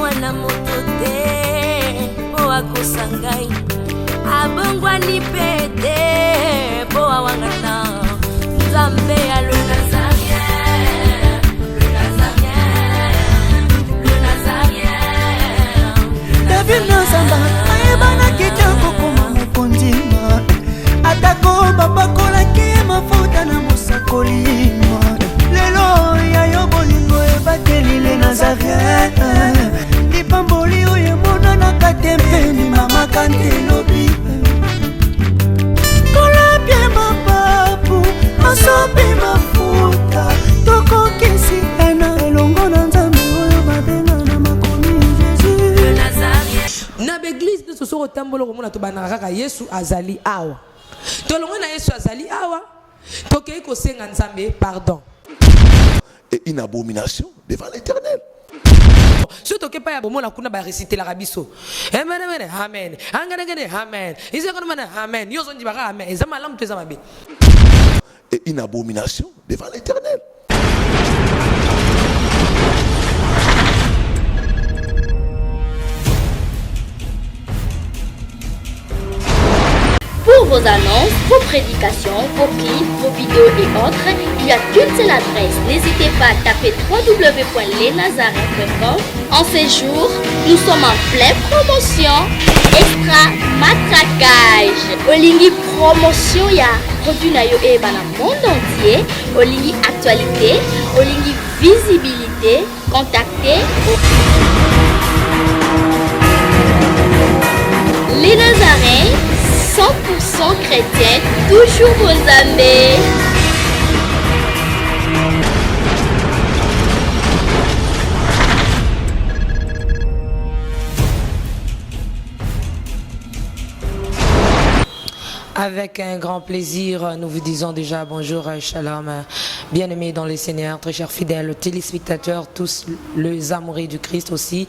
mwana moto te po akosa ngai abongwani pe te po awangata nzambe ya le Nazarien, le Nazarien, le Nazarien. David Nazamba ayebana kitoko koma mokondima atako babakolaki mafuta na mosakolima lelo yayo bolingo ebateli le Nazarien lipamboli oyo emonanaka te mpeni mama kantelobi kolapie mapapu masopi mafuta tokokisi ena elongo na nzambe oyo babenga na makomi Jésus Le Nazarien. Na beglise biso so otambolo komona to banaka kaka Yesu azali awa. Tolongo na Yesu azali awa. Tokei kosenga nzambe pardon. Et une abomination devant l'Éternel. Surtout que pas ya bomo la kuna ba réciter la rabiso. Amen amen amen. Angana amen. Isakona mana amen. Yo zonji baka amen. Ezama lam tezama be. Et une abomination devant l'Éternel. Pour vos annonces, vos prédications, vos clips, vos vidéos et autres, il y a qu'une seule adresse. N'hésitez pas à taper www.lesnazarins.com. En ces jours, nous sommes en pleine promotion. Extra matraquage. Olingi promotion ya produit na yo e bana monde entier. Olingi actualité, Olingi visibilité. Contactez les Nazarins. 100% chrétien, toujours vos amis. Avec un grand plaisir, nous vous disons déjà bonjour, shalom, bien-aimés dans le Seigneur, très chers fidèles téléspectateurs, tous les amoureux du Christ aussi.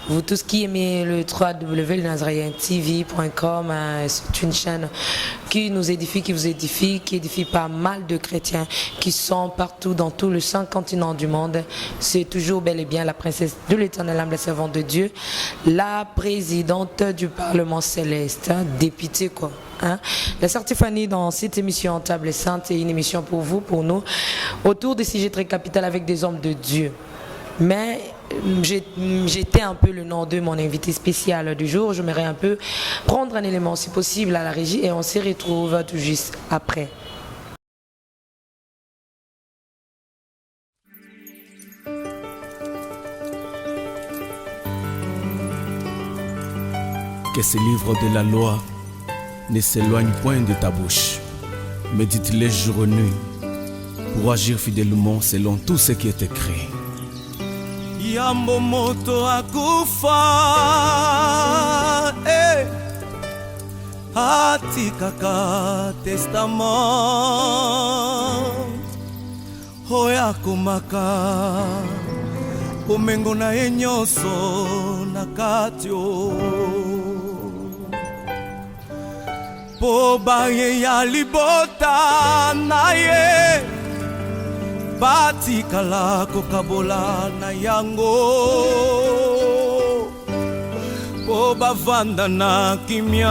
Vous tous qui aimez le www.lenazarientv.com, c'est une chaîne qui nous édifie, qui vous édifie, qui édifie pas mal de chrétiens qui sont partout dans tous les 5 continents du monde. C'est toujours bel et bien la princesse de l'Éternel, âme, la servante de Dieu, la présidente du Parlement céleste, députée quoi. Hein? La sœur Tiffany dans cette émission Table Sainte est une émission pour vous, pour nous, autour des sujets très capitaux avec des hommes de Dieu. Mais j'étais un peu le nom de mon invité spécial du jour. J'aimerais un peu prendre un élément si possible à la régie et on se retrouve tout juste après. Que ce livre de la loi ne s'éloigne point de ta bouche. Médite-les jour et nuit pour agir fidèlement selon tout ce qui est écrit. Yambo moto akufa atikaka testament hoya kumaka umengo na ye nyonso na katio po baye ya libota na ye batikala kokabola na yango po bavanda na kimia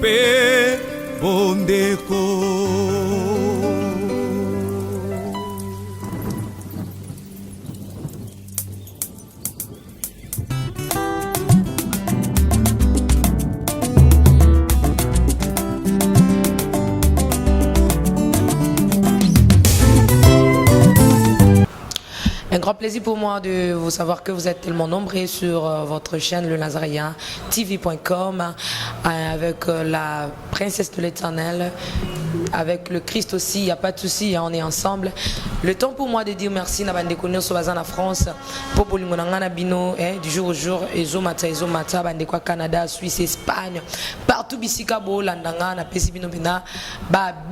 pe bondeko. Un grand plaisir pour moi de vous savoir que vous êtes tellement nombreux sur votre chaîne le Nazarien TV.com avec la princesse de l'Éternel, avec le Christ aussi, il n'y a pas de souci, on est ensemble. Le temps pour moi de dire merci à Bandekouno Sauvazan en France, pour Polimonangana Bino, du jour au jour, Ezomata, Bandekwa Canada, Suisse, Espagne, partout Bissikabo, Landangana, Pesibino Bina,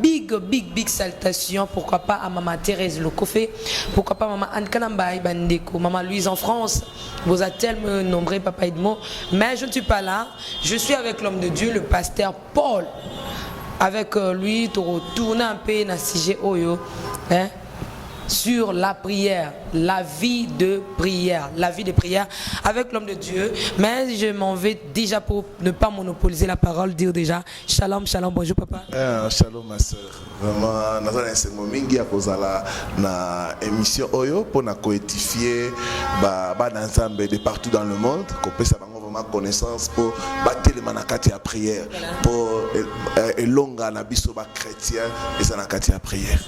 big salutation, pourquoi pas à Maman Thérèse Lokofé, pourquoi pas Maman Anne Kanambaï, Bandeko, Maman Louise en France, vous êtes tellement nombreux, Papa Edmo, mais je ne suis pas là, je suis avec l'homme de Dieu, le pasteur Paul. Avec lui, tu retournes un peu dans le sujet Oyo. sur la prière, la vie de prière avec l'homme de Dieu. Mais je m'en vais déjà pour ne pas monopoliser la parole, dire déjà shalom, shalom, bonjour papa. Shalom ma soeur. Vraiment, nous avons un moment mingi à cause na émission Oyo pour na coétifier d'ensemble de partout dans le monde, qu'on peut savoir vraiment connaissance pour battre les manakati à prière, pour elonga na biso ba chrétien et ça na kati à prière.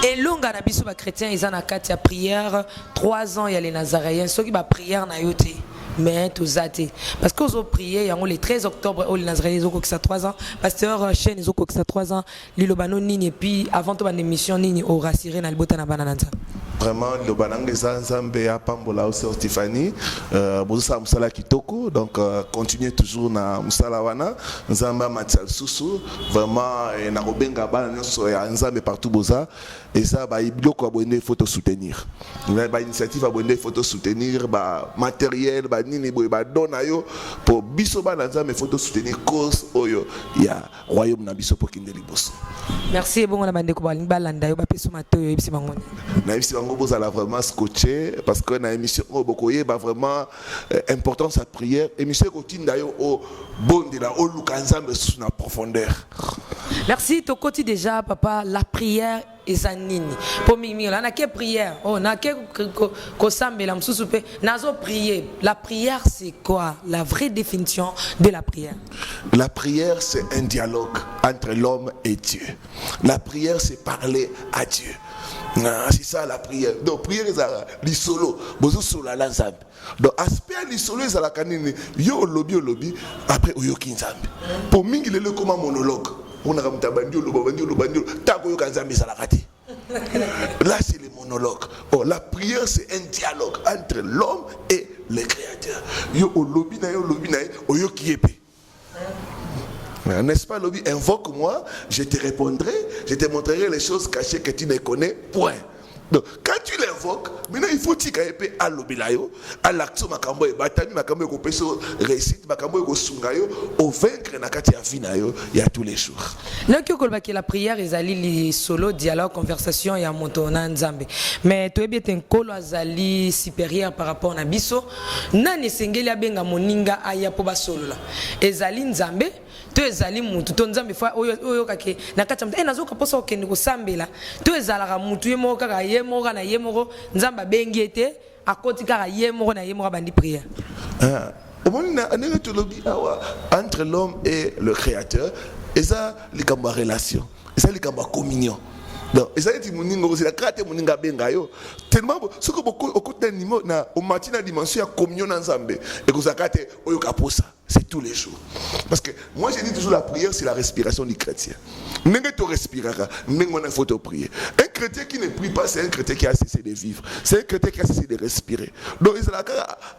Elonga na biso ba chrétien et ça na kati à prière. 3 ans il y a les Nazaréens, ceux qui ba prière na yoté. Mais tout athées. Parce qu'ils ont prié, le 13 octobre, les Nazaréens, ils ont coqué 3 ans. Pasteur Chen, ils ont coqué 3 ans. Lilobano Nini, et puis avant toute l'émission, Nini, au rassuré dans le botana bananza. Vraiment, le banang des Anzambé à Pambola aussi, Stéphanie. Bosa Moussala Kitoko. Donc, continuez toujours na Moussala Wana. Nzamba Matsal Soussou. Vraiment, na Robenga Bananso et Anzambé partout Bosa. Et ça, il y a une photo soutenir. Il y a une initiative à une photo soutenir, matériel, nini donayo pour bisoba nanza mes photos soutenir cause oyo ya royaume na biso pour kindeli bosso. Merci bon la bande ko balinga balanda yo ba peso matoyo yebisi bango. Na yebisi bango boza la vraiment scotché parce que na émission o bokoye ba vraiment importance à prière émission ko tinda yo o bonde la o lukanzambe sous na profondeur. Merci to koti déjà papa la prière ezanini pour mimi là na ke prière oh na ke ko sambela msusu pe nazo prier. La prière c'est quoi? La vraie définition de la prière. La prière c'est un dialogue entre l'homme et Dieu. La prière c'est parler à Dieu. C'est ça la prière. Donc prière c'est l'isolo bozo sola la nzambe. Donc aspect l'isolo c'est la kanini yo lobby après oyo kinzambe. Pour mingi le comme un monologue. On a comme tabandio lo tako yo kanzambe ça la kati. Là c'est le monologue. Oh, la prière c'est un dialogue entre l'homme et le créateur. Yo lobby na oyo kiepe. N'est-ce pas lobby, invoque-moi, je te répondrai, je te montrerai les choses cachées que tu ne connais point. Donc quand tu l'invoques, maintenant il faut que à l'obilayo, à l'action makambo et batami makambo ko peso récite makambo ko sungayo au vaincre na kati ya vinayo il y a tous les jours. Donc que la prière ezali li solo dialogue conversation ya moto na nzambe. Mais to ebi ten kolo azali supérieur par rapport na biso, nani sengeli abenga moninga aya po ba solo la. Ezali nzambe to ezali mutu to nzambe fa oyo kake na kati ya nazoka posa okende ko sambela to ezala mutu ye moko kaka ye moko na ye moko nzamba bengi ete akoti kaka ye moko na ye moko bandi prière. Entre l'homme et le créateur, et ça les kamba relation, et ça les kamba communion. Donc, et ça c'est moningo, c'est la carte moninga bengayo. Tellement ce que beaucoup au côté niveau na au matin la dimension communion ensemble et que ça carte oyo kaposa. C'est tous les jours. Parce que moi je dis toujours la prière c'est la respiration du chrétien. N'engage tu respireras, n'engage faut te prier. Un chrétien qui ne prie pas c'est un chrétien qui a cessé de vivre. C'est un chrétien qui a cessé de respirer. Donc il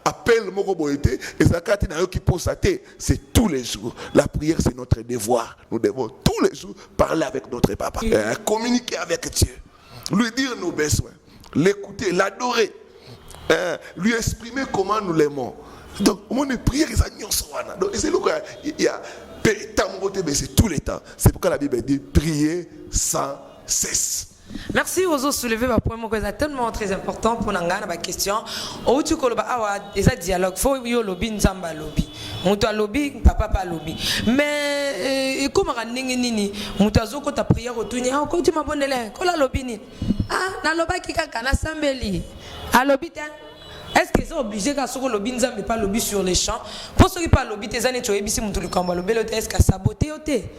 appelle mon roboté et ça carte na yo qui pose sa tête. C'est tous les jours. La prière c'est notre devoir. Nous devons tous les jours parler avec notre papa, communiquer avec Dieu, lui dire nos besoins, l'écouter, l'adorer, lui exprimer comment nous l'aimons. Donc, on est prière, donc c'est là qu'il y a c'est tous les temps. C'est pourquoi la Bible dit prier sans cesse. Merci aux autres soulever ma point c'est tellement très important pour n'angana ma question. Au tu koloba awa eza dialogue faut yo lobby nzamba lobby. Mutu lobby papa pas lobby. Mais comment raningi nini mutu azoko ta prière otunya ko tu mabondele ko la lobby ni. Ah na loba kika na sambeli. A lobby ta. Est-ce que c'est obligé qu'à ce que lobby nzambe pas lobby sur les champs pour ceux qui pas lobby tes années tu ebisi mutu likamba lobby est-ce que saboter oté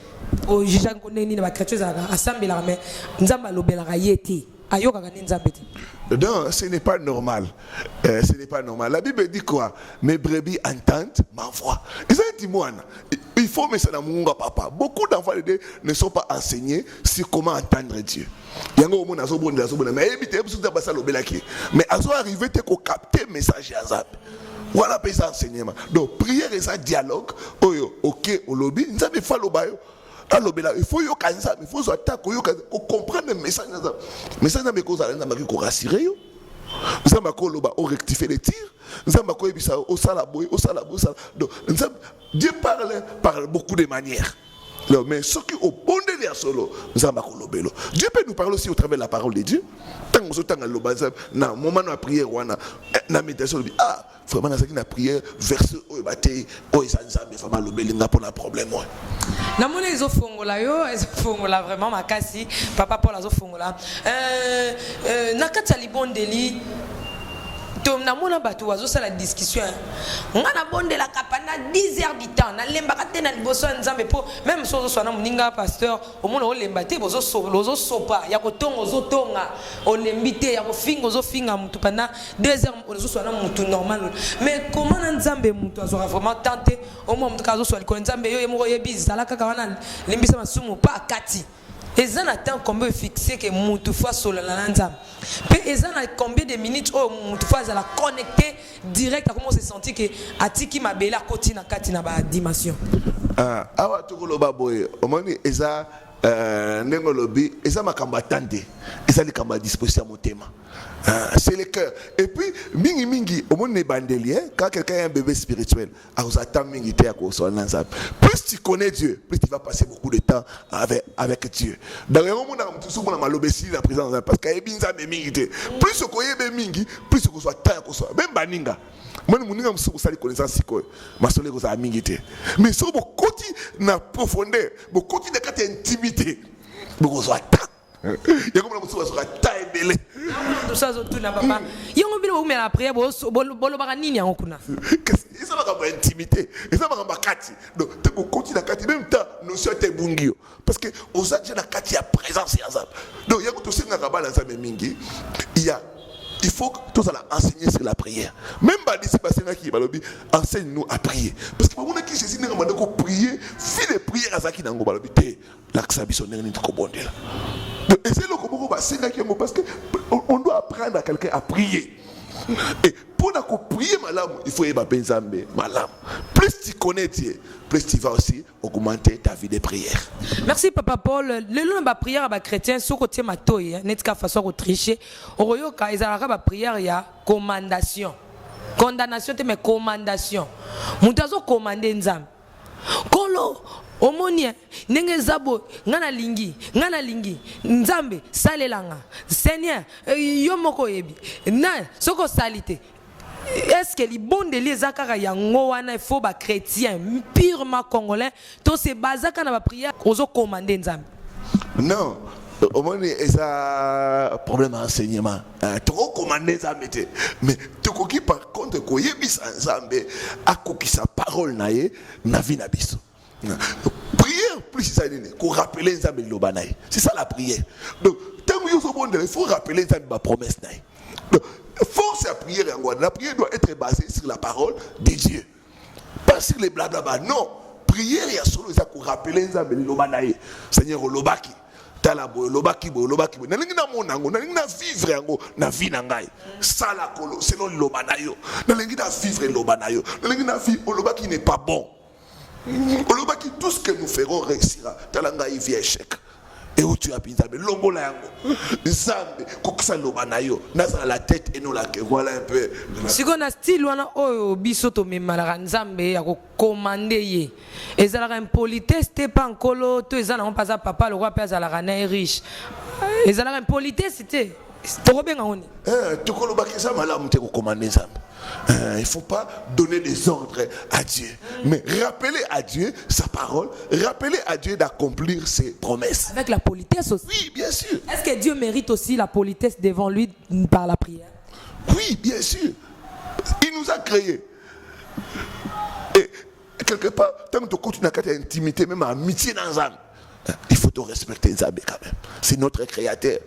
o jija connait ni ba chrétien assemblée la mais nzamba lobby la yeti ayoka ka nzambe ti. Non, ce n'est pas normal. Ce n'est pas normal. La Bible dit quoi? Mes brebis entendent ma voix. Il faut mettre ça dans mon papa. Beaucoup d'enfants ne sont pas enseignés sur comment entendre Dieu. Mais ils sont arrivés à capter le message. Voilà les enseignements. Donc, prière et ça, dialogue. Ok, au lobby, nous avons fait le bail. Il faut comprendre le message. Le message est rassuré. Nous avons rectifié les tirs. Nous avons Dieu parle par beaucoup de manières. Non, mais ce qui au bon de solo, nous avons kolobelo. Dieu peut nous parler aussi au travers de la parole de Dieu. Tant que nous avons na moment de prière wana na méditation ah vraiment na na prière verset o baté o ezanzambe vraiment lobelinga pour la problème moi. Na mona ezofongola vraiment makasi papa Paul azofongola na kati ya libondeli to na mona bato azosala discussion nga na bondela kapana 10 heures du temps na lemba kate na liboso nzambe po même sozo sona muninga pasteur o mona o lemba te bozo sopa ya kotonga ozotonga o lembite ya kofinga ozofinga mutu pendant 2 heures ozo sona mutu normal mais comment na nzambe mutu azora vraiment tenté au moins mutu kazo sona ko nzambe yo yemoko yebizala kaka wana lembisa masumu pa kati. Et ça n'a tant combien fixé que mutu fois sur la nzambe. Et ça n'a combien de minutes où mutu fois la connecter direct à comment se sentir que atiki mabela koti na kati na ba dimension. Ah awa tukoloba boye omoni eza ndenge lobi eza makamba tande eza likamba disposition motema. C'est le cœur. Et puis, mingi, au monde bandeli, quand quelqu'un a un bébé spirituel, plus tu connais Dieu, plus tu vas passer beaucoup de temps avec Dieu. Dans le moment où on a la présence, parce qu'il y a plus tu connais mingi, plus tu soit temps, même baninga. Moi, je suis allé connaissance ma soeur est à mingité. Mais si vous continuez na profondeur, vous continuez à intimité, vous soit temps. Il y a comme la musique sur la taille belé. Tout ça autour na papa. Yongo bilo ume la prière bolo baka nini yango kuna. Ça va comme intimité. Et ça va comme kati. Donc tu continues à kati même temps notion te bungio parce que aux âges na kati ya présence ya zap. Donc il y a tout ça na kabala za mingi. Il faut que tous allons enseigner sur la prière. Même si qui enseigne-nous à prier. Parce que pour qui Jésus n'a pas prier, fait des prières à Zaki Nango Balobi, l'axabisonner n'est pas bon. Et c'est le comment parce qu'on doit apprendre à quelqu'un à prier. Et pour prier malam, il faut y avoir malam. Plus tu connais Dieu, plus tu vas aussi augmenter ta vie de prière. Merci Papa Paul. Le long de la prière à chrétien, ce côté matoy, n'est pas façon de tricher. Oroyoka, ils ont la prière, il y a commandation. Condamnation, mais commandation. Moutazo commandé nzam. Kolo. Omonia nenge zabo ngana lingi nzambe salelanga Seigneur yomoko yebi na soko salite. Est-ce que les bons délits zakara yango wana il faut ba chrétien purement congolais to se bazaka na ba prière ozo commander nzambe? Non, au moins ça problème enseignement. Trop commander nzambe te. Mais to koki par contre ko yebisa nzambe akoki sa parole nae na vie na biso. Prière plus ça dit qu'on rappeler nzambe lobanaye. C'est ça la prière. Donc tant que vous bon il faut rappeler nzambe ma promesse nae. Donc force à prière en la prière doit être basée sur la parole de Dieu. Pas sur les blablabla. Non, prière il y a solo ça pour rappeler nzambe lobanaye. Seigneur lobaki talabo lobaki na lingi na monango na lingi na vivre yango na vie na ngai sala kolo selon lobanayo na lingi na vivre lobanayo na lingi na vie lobaki n'est pas bon. Tout ce que nous ferons réussira. Talanga il vient échec. Et où tu as bien mais l'ombola yango. Zambe kokisa lobanayo. Naza la tête et nous la que voilà un peu. Si on a style wana oyo bisoto memala nzambe ya ko commander ye. Ezala impolitesse te pa nkolo to ezala on pas papa le roi pe ezala na riche. Ezala impolitesse te. Torobenga oni. Tokolo bakisa malamu te ko commander nzambe. Il ne faut pas donner des ordres à Dieu, mais rappeler à Dieu sa parole, rappeler à Dieu d'accomplir ses promesses. Avec la politesse aussi. Oui, bien sûr. Est-ce que Dieu mérite aussi la politesse devant lui par la prière? Oui, bien sûr. Il nous a créés. Et quelque part, tant que tu continues à avoir intimité, même amitié dans l'âme, il faut te respecter Nzambe quand même. C'est notre créateur.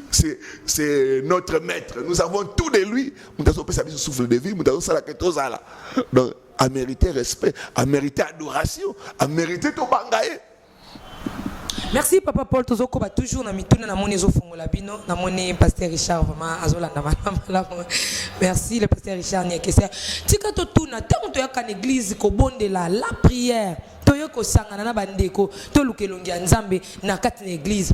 C'est notre maître. Nous avons tout de lui. Nous avons sa vie souffle de vie. Nous avons ça la chose là. Donc, à mériter respect, à mériter adoration, à mériter ton bangaye. Merci Papa Paul Tozoko ba toujours na mituna na moni zo fongola bino na moni pasteur Richard vraiment azola na malama. Merci le pasteur Richard Niekesa. Tika to tuna tant to yaka l'église ko bondela la prière. To yoko sangana na bandeko to lukelongi ya Nzambe na kati na église.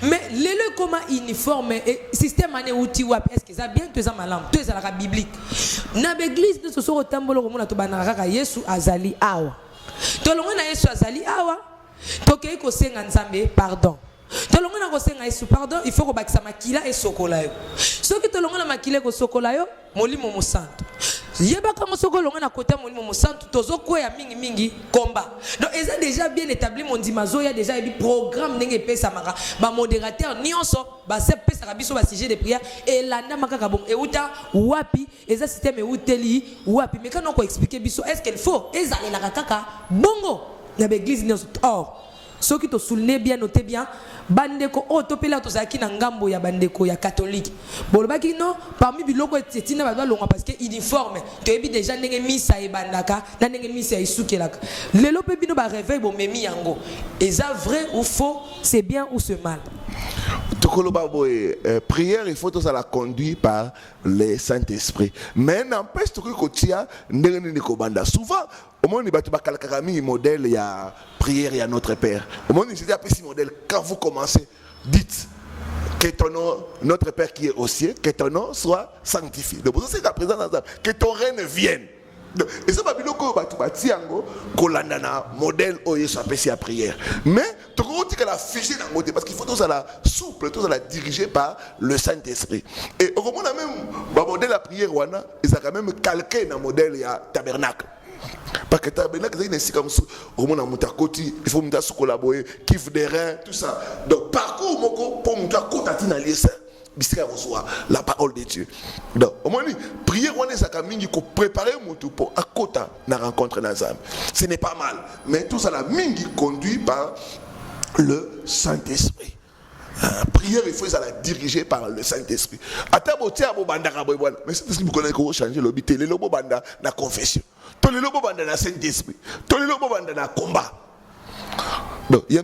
Mais le comment uniforme et système ané outil wap est-ce que ça bien que ça malam to ezala ka biblique. Na l'église de soso tambolo ko mona to banaka ka Yesu azali awa. To longa na Yesu azali awa. tokei kosenga nzambe pardon. Tolongo na kosenga Yesu pardon, il faut kobakisa makila et sokola yo. Soki tolongo na makila ko sokola yo, molimo mosanto. Yeba kama sokolongo na côté molimo mosanto, tozo koya mingi mingi combat. Donc ils ont déjà bien établi mon dimazo, il y a déjà un programme ndenge pesa maka, ba modérateur nyonso, ba se pesa kabiso ba sujet de prière et landa makaka bon euta wapi, eza système euteli wapi. Mais quand on ko expliquer biso, est-ce qu'il faut ezali la kaka bongo na l'église nyonso. Or ceux qui te soulignent bien, notez bien, bandeko o topela to zaki na ngambo ya bandeko ya catholique. Bolobaki non, parmi biloko etina ba longa parce que uniforme, to ebi déjà ndenge misa e bandaka, na ndenge misa e sukelaka. Lelo pe bino ba réveil bo memi yango. Eza vrai ou faux, c'est bien ou c'est mal. Prière, il faut que ça la conduit par le Saint-Esprit. Mais n'empêche que souvent, au moins, il y a modèle, il y a prière, il y a notre Père. Au moins, il y a un modèle. Quand vous commencez, dites que ton nom, notre Père qui est aux cieux, que ton nom soit sanctifié. Donc, vous êtes présent dans ça, que ton règne vienne. Et ça va bien que modèle où il s'appelle la prière. Mais tu que la figée dans le parce qu'il faut tout ça la souple, tout ça la diriger par le Saint-Esprit. Et au moment même, le modèle de la prière, ils ont quand même calqué dans le modèle du tabernacle. Parce que le tabernacle, c'est ici comme ça. Au moment où il faut collaborer, kiff des reins, tout ça. Donc, parcours pour nous contacter la parole de Dieu. Donc, au moins, prier, on est pour préparer pour à côté la rencontre dans l'âme. Ce n'est pas mal, mais tout ça la mingi conduit par le Saint-Esprit. Prière, il faut la diriger par le Saint-Esprit. Mais c'est ce que vous connaissez qu'on changer le bité, le lobo banda na confession, le lobo banda na Saint-Esprit, le lobo banda na combat. Donc, il y a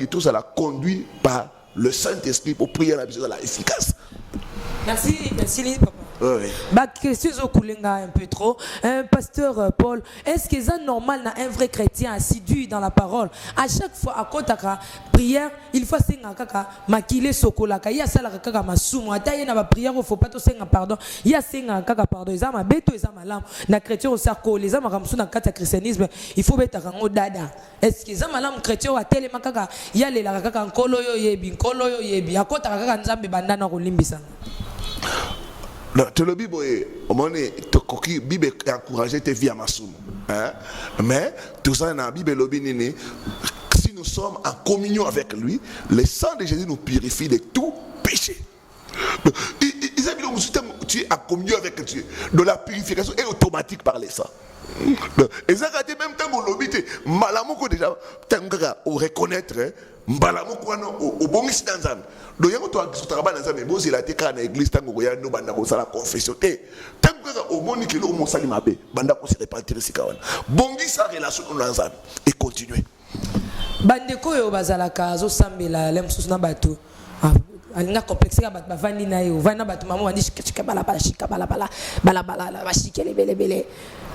tout ça la conduit par le Saint-Esprit pour prier la vision efficace. Merci, papa. Oui. Ma question est un peu trop. Pasteur Paul, est-ce que c'est normal un vrai chrétien assidu dans la parole? À chaque fois, à côté de la prière, il faut que makile sokolaka. Il y a ça la kaka masumu. Ata y na prière, il faut pas tout senga pardon. Il y a senga kaka pardon. Ils ont ma beto, ils ont ma lame. Na chrétien au sarko, les hommes ramsou na kata christianisme. Il faut mettre un dada. Est-ce que ça ma lame chrétien à télé makaka? Il y a les la kaka nkolo yo yebi. À côté kaka nzambe bandana kolimbisa. Non, tu le Bible, au moment où la Bible encourage tes vies à Massoum. Mais tout ça, dans la Bible, si nous sommes en communion avec lui, le sang de Jésus nous purifie de tout péché. Tu es en communion avec Dieu. Donc la purification est automatique par les sangs. Et ça, même temps où l'obité, malamoko déjà, on reconnaître, malamoko au bon ici dans un. Donc, il y a un travail dans un mais bon, il a été dans l'église, tant qu'on y a nous banda ko sala confession. Tant que au moni que l'on mon salimabe, banda ko se répartir ici kawana. Bongi sa relation dans un et continuer. Bandeko yo bazalaka zo sambela lemsusu na bato. Alinga complexe ka bato bavandi na yo, vana bato maman wandi shika bala bashikele bele.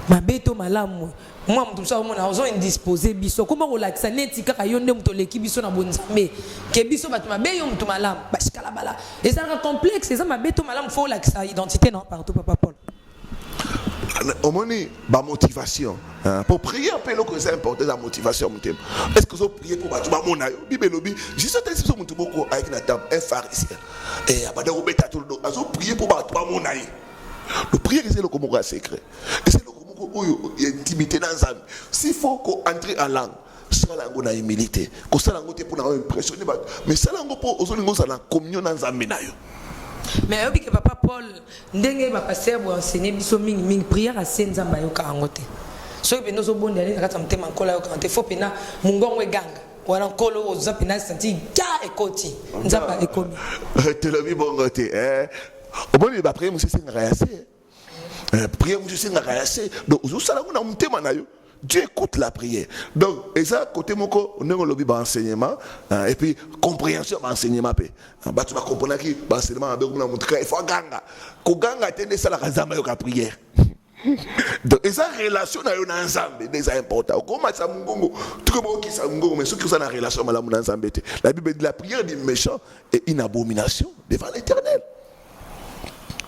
Mabeto malamu. Moi mtu msa omona ozo indisposé biso. Comment on lakisa neti kaka yo nde mtu leki biso na bonzambe. Ke biso bato mabe yo mtu malamu bashikala bala. Et ça un complexe, ça mabeto malamu faut lakisa identité non partout papa Paul. Au moins, la motivation. Pour prier, c'est important la motivation. Est-ce que vous priez pour battre mon aïe? Je sais que vous avez beaucoup avec la table, un pharisien. Et vous priez pour battre mon aïe. Le prier, c'est le commun secret. Et c'est le commun intimité dans l'âme. S'il faut qu'on entre en langue, ça la humilité. Que ça la pour impressionner. Mais ça la pour la communion dans l'âme. Mais obi que papa Paul ndenge ba pasteur bo enseigner biso mingi prière à saint nzamba yo ka ngote so be nozo bonde ali nakata mtema nkola yo ka te fo pena mungongo eganga wala nkolo oza pena senti ja ekoti nzamba ekomi te le bi bongote au bon ba prière monsieur singa yase prière monsieur singa yase donc ozo sala na mtema na yo Dieu écoute la prière. Donc, et ça, côté moko, on a un lobby d'enseignement, et puis compréhension d'enseignement. Tu vas comprendre que l'enseignement, il faut ganga. Quand ganga, tu ça la razama la prière. Donc, et ça, relation dans ensemble, c'est important. Comment ça, mungongo, tout le monde qui ça, mungongo, mais ceux qui sont en relation avec l'ensemble, la Bible dit la prière du méchant est une abomination devant l'Éternel.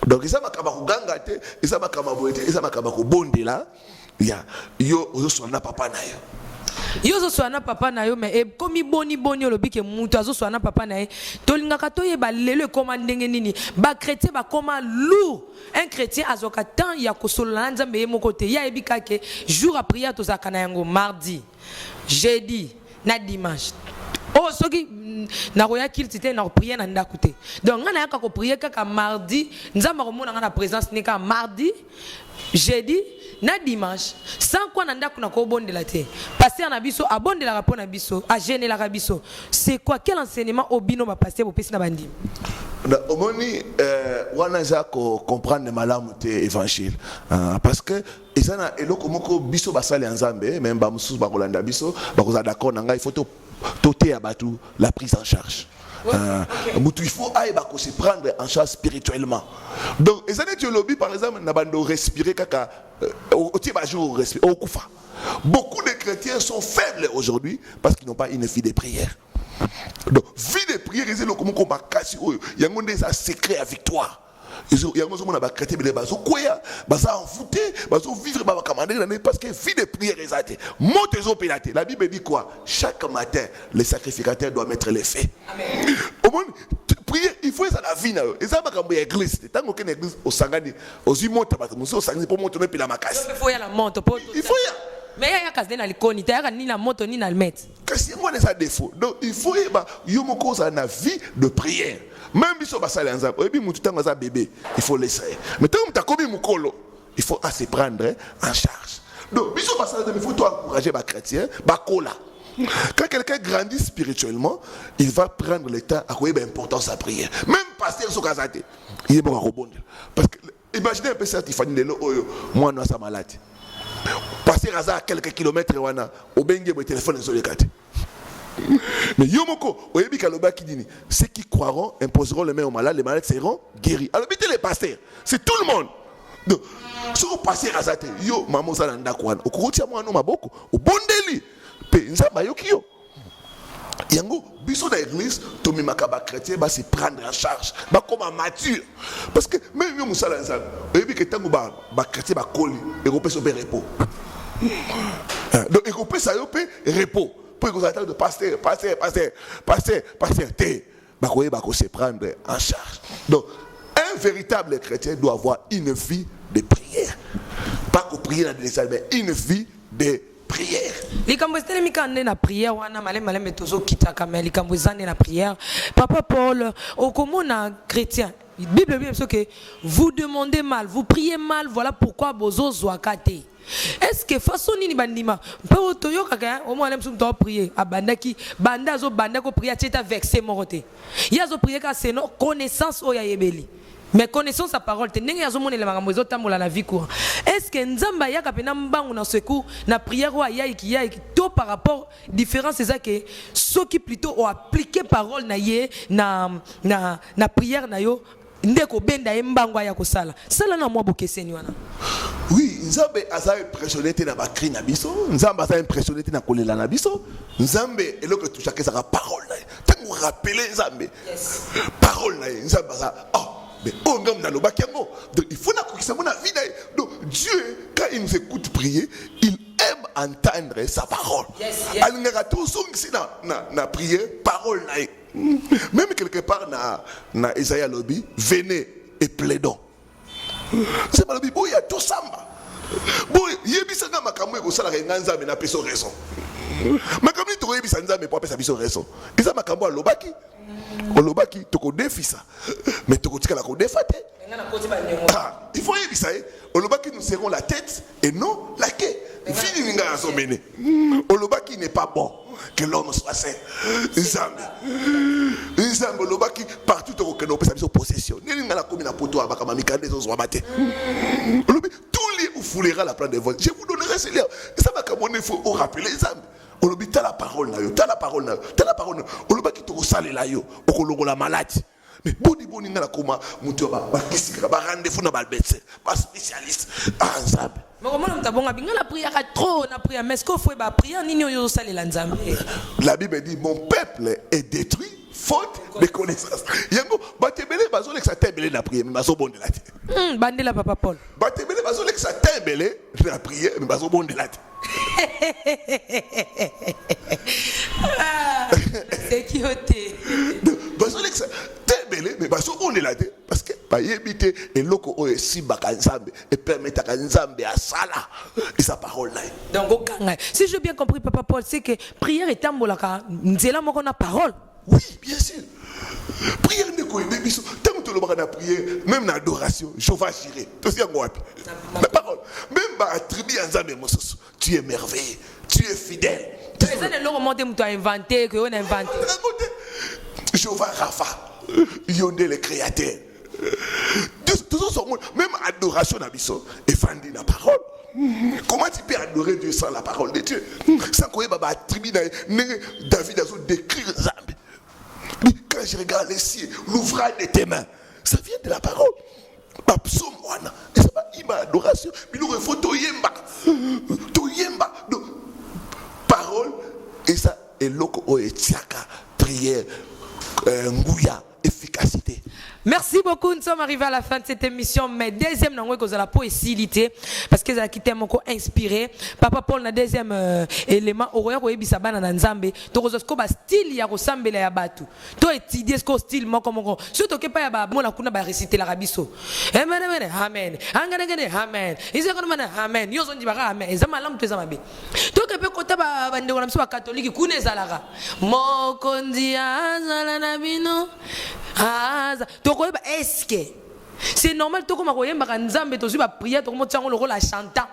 Donc, et ça, ma ganga, et ça, ma boité, et ça, ma bonde là. Ya yo ozo sonna papa na yo. Yo zo soana papa na yo mais komi boni olobi ke mutu azo soana papa na ye tolingaka toyeba lelo koma ndenge nini ba chrétien ba koma lourd. Un chrétien azoka tant ya kosolola nzambe ye moko te ya ebika ke jour à prière tozaka na yango mardi jeudi na dimanche. Oh soki na roya kiltite na prière na ndako te. Donc ngana yaka ko prière kaka mardi nzamba ko mona na présence ni ka mardi jeudi na dimanche sans quoi nanda kuna ko bondela te pasteur na biso abondela rapport na biso a gêner la biso c'est quoi quel enseignement obino ba pasteur bo pesi na bandi omoni wana za ko comprendre malamu te évangile parce que ezana eloko moko biso basali nzambe même ba mususu ba kolanda biso ba koza d'accord na ngai il faut toter à batou la prise en charge. Il faut se prendre en charge spirituellement. Donc, les années de lobby, par exemple, n'a pas de respirer caca. Beaucoup de chrétiens sont faibles aujourd'hui parce qu'ils n'ont pas une vie de prière. Donc, vie de prière, c'est le comment on va casser. Il y a un secret à victoire. Il y a un moment où on a créé des bases, baza envoûté, baza vivre parce que vie de prière est monte aux pénatés. La Bible dit quoi? Chaque matin, le sacrificateur doit mettre les faits. Au moins, prière, il faut ça la vie. Et ça va comme l'église. Tant qu'une église au Sangani, aux humains, au Sangani pour monter puis la macasse. Il faut y aller la monte. Il faut y aller. Mais il y a casse dans l'icône, il y a ni la moto ni la mettre. Qu'est-ce qu'il y a des défauts? Donc il faut y la vie de prière. Même si on va s'aller en bébé, il faut laisser. Mais tant que tu as commis mon colo, il faut se prendre en charge. Donc, il faut encourager les chrétiens, quand quelqu'un grandit spirituellement, il va prendre le temps à quoi l'importance de la prière. Même pasteur sur Kazate, il est bon à rebondir. Parce que, imaginez un peu ça, Tiffany Lelo, moi, je suis malade. Pasteur à quelques kilomètres, au bengue, mon téléphone est sur le côté. Mais Yomoko, ceux qui croiront imposeront les mains aux malades, les malades seront guéris. Alors, mettez les pasteurs, c'est tout le monde. Donc, si vous passez à Zate, yo, maman, ça n'a pas de au courant, moi, non, beaucoup, au bon délit, Nzamba Yokio. Yango, biso dans l'église, Tomi Makaba chrétien, va se prendre en charge, va comme un mature. Parce que même yo, Moussa Lanzam, et puis que tant que chrétien va coller, et qu'on peut se faire repos. Donc, et qu'on peut se faire repos. Pour que vous attendez de pasteur, se prendre en charge. Donc, un véritable chrétien doit avoir une vie de prière. Pas qu'on prie dans les salles, mais une vie de prière. Les cambouistans mi kande na prière wana malem metozo kitaka mais les cambouistans na prière. Papa Paul, au comment na chrétien. Bible dit que vous demandez mal, vous priez mal, voilà pourquoi bozo zwakate. Est-ce que façon ni bandima pas toyo kaka au moins l'aime to prier abandaki banda zo banda ko prier teta vexé moroté ya zo prier ka c'est non connaissance o ya yebeli mais connaissance sa parole te ndenge ya zo monela makambo zo tambola na vie courant. Est-ce que nzamba ya kapena mbangu na secours na prière wa ya iki to par rapport différence c'est ça que ceux qui plutôt ont appliqué parole na ye na prière na yo ndeko benda mbangu ya kosala sala na mwa bokeseni wana. Oui, Nzambe a impressionné na bakri na biso, Nzambe a impressionné na kolela na biso, Nzambe et que tout chacun sa parole na. Tant vous rappeler Nzambe. Parole na Nzambe ça. Oh, mais on ngam na lobaki yango. Donc il faut na kokisa mona vie na. Donc Dieu quand il nous écoute prier, il aime entendre sa parole. Alingaka tout son ici na prière, parole na. Même quelque part na Isaïe lobby, venez et plaidons. C'est pas le bibo, il y a tout samba. Bon, il y a bisa nga makamwe ko sala nganza na peso raison. Makamni to yebisa nzambe pour pesa biso raison. Isa makambo lobaki. Olobaki to ko defisa. Mais to ko tika la ko defate. Il faut yebisa olobaki nous serons la tête et non la queue. Fini nga asomene. Olobaki n'est pas bon que l'homme soit saint. Nzambe olobaki partout to ko no pesa biso possession. Ni nga la commune poto abaka mamikande zo zwabate. Olobi tous les où foulera la plante de vol. Je vous donnerai ces liens. Et ça va comme on faut rappeler Nzambe. Olobi ta la parole na yo, ta la parole na yo, ta la parole. Olobaki to ko salela yo, okolongo la malade. Mais boni ngala koma muto ba kisika ba rendez-vous na balbetse, ba spécialiste Nzambe. Mais comment on t'a bon abinga la prière trop na prière mais est-ce qu'il faut ba prière nini yo salela Nzambe. La Bible dit mon peuple est détruit faute de connaissance. Yango batebele bazole que ça tembele na prière mais bazo bonde la. Bandela papa Paul. Batebele bazole que ça tembele na prière mais bazo bonde la. C'est qui ôté. Mais on est là parce que et loko et si bakanzambe et permettre à nzambe à sala et sa parole là. Donc si j'ai bien compris papa Paul, c'est que prière est tambolaka nzela moko na parole. Oui, bien sûr. Prière ne ko ebe biso tant que le bana prière même dans adoration je vais gérer tout ça ngwapi. La parole même ba attribuer nzambe mososo tu es merveilleux, tu es fidèle. C'est ça le moment où tu as inventé que on a inventé. Jéhovah Rapha, Yonde le créateur. Même adoration d'abisso et fandi la parole. Comment tu peux adorer Dieu sans la parole de Dieu? Sans quoi baba attribue David a décrit Zambi. Quand je regarde les cieux, l'ouvrage de tes mains, ça vient de la parole. Psaume wana, et ça va ima adoration. Mais nous faut toyemba, donc parole et ça est loko o etiaka prière. Ngouya, efficacité. Merci beaucoup, nous sommes arrivés à la fin de cette émission. Mais deuxième langue que vous avez poésilité parce que vous avez quitté mon inspiré. Papa Paul na deuxième élément au royaume où bisa bana na nzambe. To kozosko ba style ya kosambela ya batu. To étudier ce style moko moko. Surtout que pas ya ba mona kuna ba réciter la rabiso. Amen amen amen. Angane amen. Isa kono mana amen. Yo zonji ba amen. Ezama lam to ezama be. To ke pe kota ba bande ko namso ba catholique kuna ezalaka. Mokonzi azala na bino. Aza. Est-ce que c'est normal to comme koyemba nzambe to ba prière to mo tsango le rôle à chantant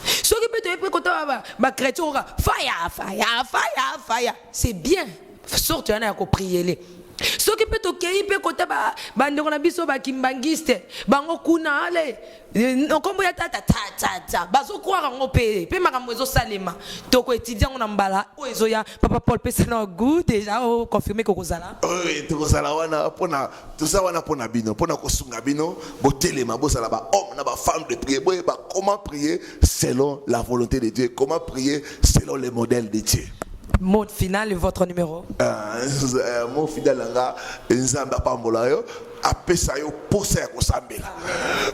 ce qui peut te kota ba chrétien fire c'est bien sorte yana ko prier les ce qui peut te kei pe kota ba ndeko na biso ba kimbangiste bango kuna ale nkombo ya tata bazo croire ngo pe makambo ezo salema to ko étudier on mbala o ezo ya papa Paul pesa na goût déjà o confirmer ko kozala oui to kozala wana pona tout ça wana pona bino pona ko sunga bino botelema bosala ba homme na ba femme de prier boye ba comment prier selon la volonté de Dieu, comment prier selon les modèles de Dieu. Mot final et votre numéro. Mon fidèle langa nzamba pambola yo apesa yo posa ya kosambela.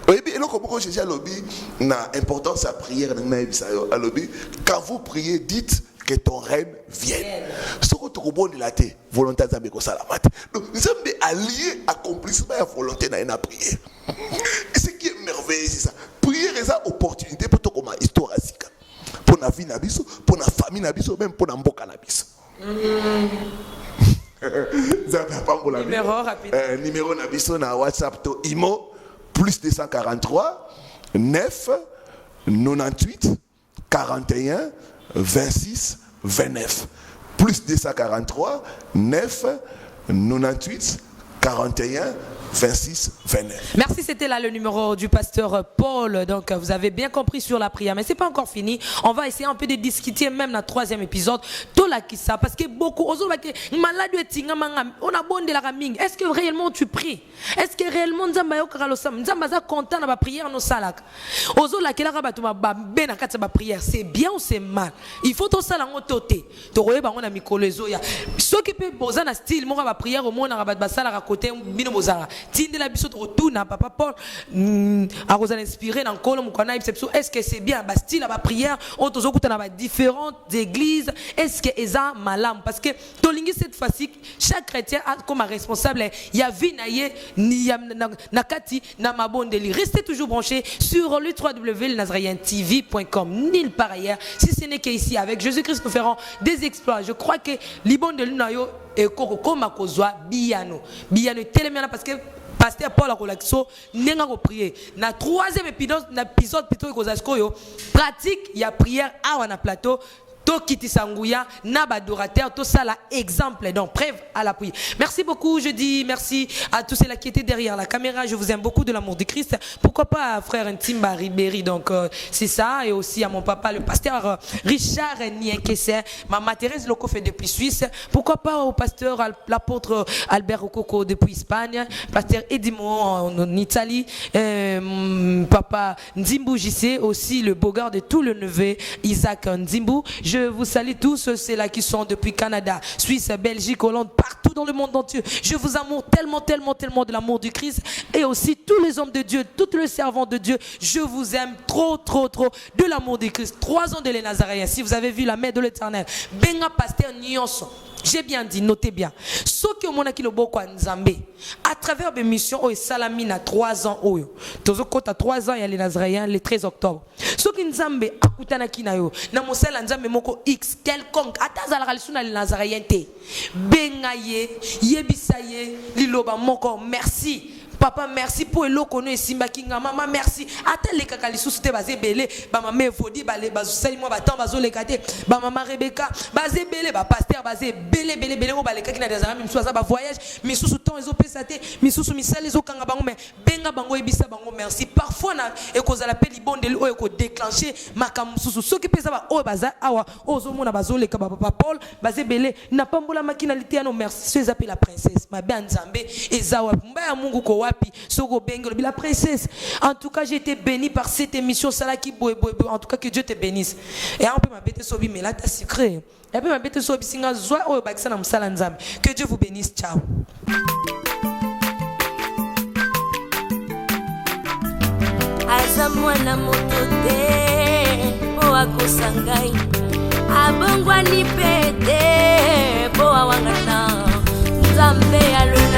Oui bien eloko moko Jésus alobi na importance à prière na ebisa yo alobi quand vous priez dites que ton règne vienne. Ce que tu comprends de la terre, volonté nzambe ko sala mat. Donc nzambe allié accomplissement ya volonté na prière. Et ce qui est merveilleux c'est ça. Prière est une opportunité pour toi comme histoire asika. Pour la vie nabiso, pour la famille nabiso, même pour la mboka nabiso. Numéro rapide. Numéro nabiso na WhatsApp to IMO plus 243 9 98 41 26 29 plus 243 9 98 41 26 29. Merci, c'était là le numéro du pasteur Paul. Donc vous avez bien compris sur la prière, mais c'est pas encore fini. On va essayer un peu de discuter même dans le troisième épisode. Tout là qui ça, parce que beaucoup, on a bon de la raming. Est-ce que réellement tu pries? Est-ce que réellement Nzamba content de la prière no salak? Ozo la kela ba tuma ba ben akatsa ba prière, c'est bien ou c'est mal? Il faut to sala ngotote. To roye ba ngona mikolo ezoya. Ce qui peut poser na style mo ba prière au monde na ba sala ka côté bino bozara. Tinde la biso retour na papa Paul a vous inspiré dans kolo mukana exception. Est-ce que c'est bien ba style ba prière on tozo kuta na ba différentes églises? Est-ce que eza malam parce que tolingi cette fois-ci chaque chrétien a comme responsable il y a vie naie ni nakati na mabondeli. Restez toujours branchés sur le www.lenazarientv.com nulle part ailleurs si ce n'est qu'ici avec Jésus-Christ nous ferons des exploits. Je crois que libondeli nayo et koma kozwa biano telemena parce que pasteur Paul Akolakso nenga ko prier na troisième épisode plutôt kozasko pratique il y a prière à na plateau to kiti sanguya na badorateur to ça la exemple donc preuve à l'appui. Merci beaucoup, je dis merci à tous ceux là qui étaient derrière la caméra. Je vous aime beaucoup de l'amour de Christ. Pourquoi pas à frère Ntimba Ribéry donc c'est ça et aussi à mon papa le pasteur Richard Nienkesse, maman Thérèse Loco fait depuis Suisse. Pourquoi pas au pasteur l'apôtre Albert Okoko depuis Espagne, pasteur Edimo en Italie, papa Nzimbu JC aussi le beau gars de tout le neveu Isaac Nzimbu. Je Je vous salue tous ceux-là qui sont depuis Canada, Suisse, Belgique, Hollande, partout dans le monde entier. Je vous amoure tellement, tellement, tellement de l'amour du Christ. Et aussi tous les hommes de Dieu, tous les servants de Dieu. Je vous aime trop, trop, trop de l'amour du Christ. 3 ans de les Nazaréens. Si vous avez vu la main de l'Éternel, Benga Pasteur Nyonso. J'ai bien dit, notez bien. Ce que mon aki loboko Nzambe, à travers mes missions, Salamine à 3 ans, à 3 ans, il y a les Nazaréens, le 13 octobre. Ce que Nzambe a kutanaki na yo, na mosala Nzambe moko X quelconque, atazala kalisuna les Nazaréens te. Bengaye, yebisaye, liloba moko, merci. Papa, merci pour le kono et simba kinga. Maman, merci. Attends les kakali sous te basé belé. Ba maman Fodi, ba les bazusali moi batant bazo les kate. Ba maman Rebecca, basé belé, ba pasteur basé belé belé belé. On ba les kakina des amis, soit ça ba voyage. Mais sous temps ils ont pesate. Mais sous misal les okanga bango mais benga bango ebisa bango merci. Parfois na ekoza la peli bondeli o eko déclencher makam sous ce qui pesa ba o baza awa ozo mona bazo les kaba papa Paul basé belé n'a pas mbola makinalité no merci. C'est appelé la princesse. Ma bien Nzambe ezawa mbaya Mungu ko la princesse. En tout cas, j'ai été béni par cette émission. En tout cas, que Dieu te bénisse. Et on peut m'abêter sur lui, mais là, t'as secret. Et puis m'abêter sur lui, que Dieu vous bénisse. Ciao. Azamwana motote boa kusangai abongwa ni pete boa wangana Nzambe aluna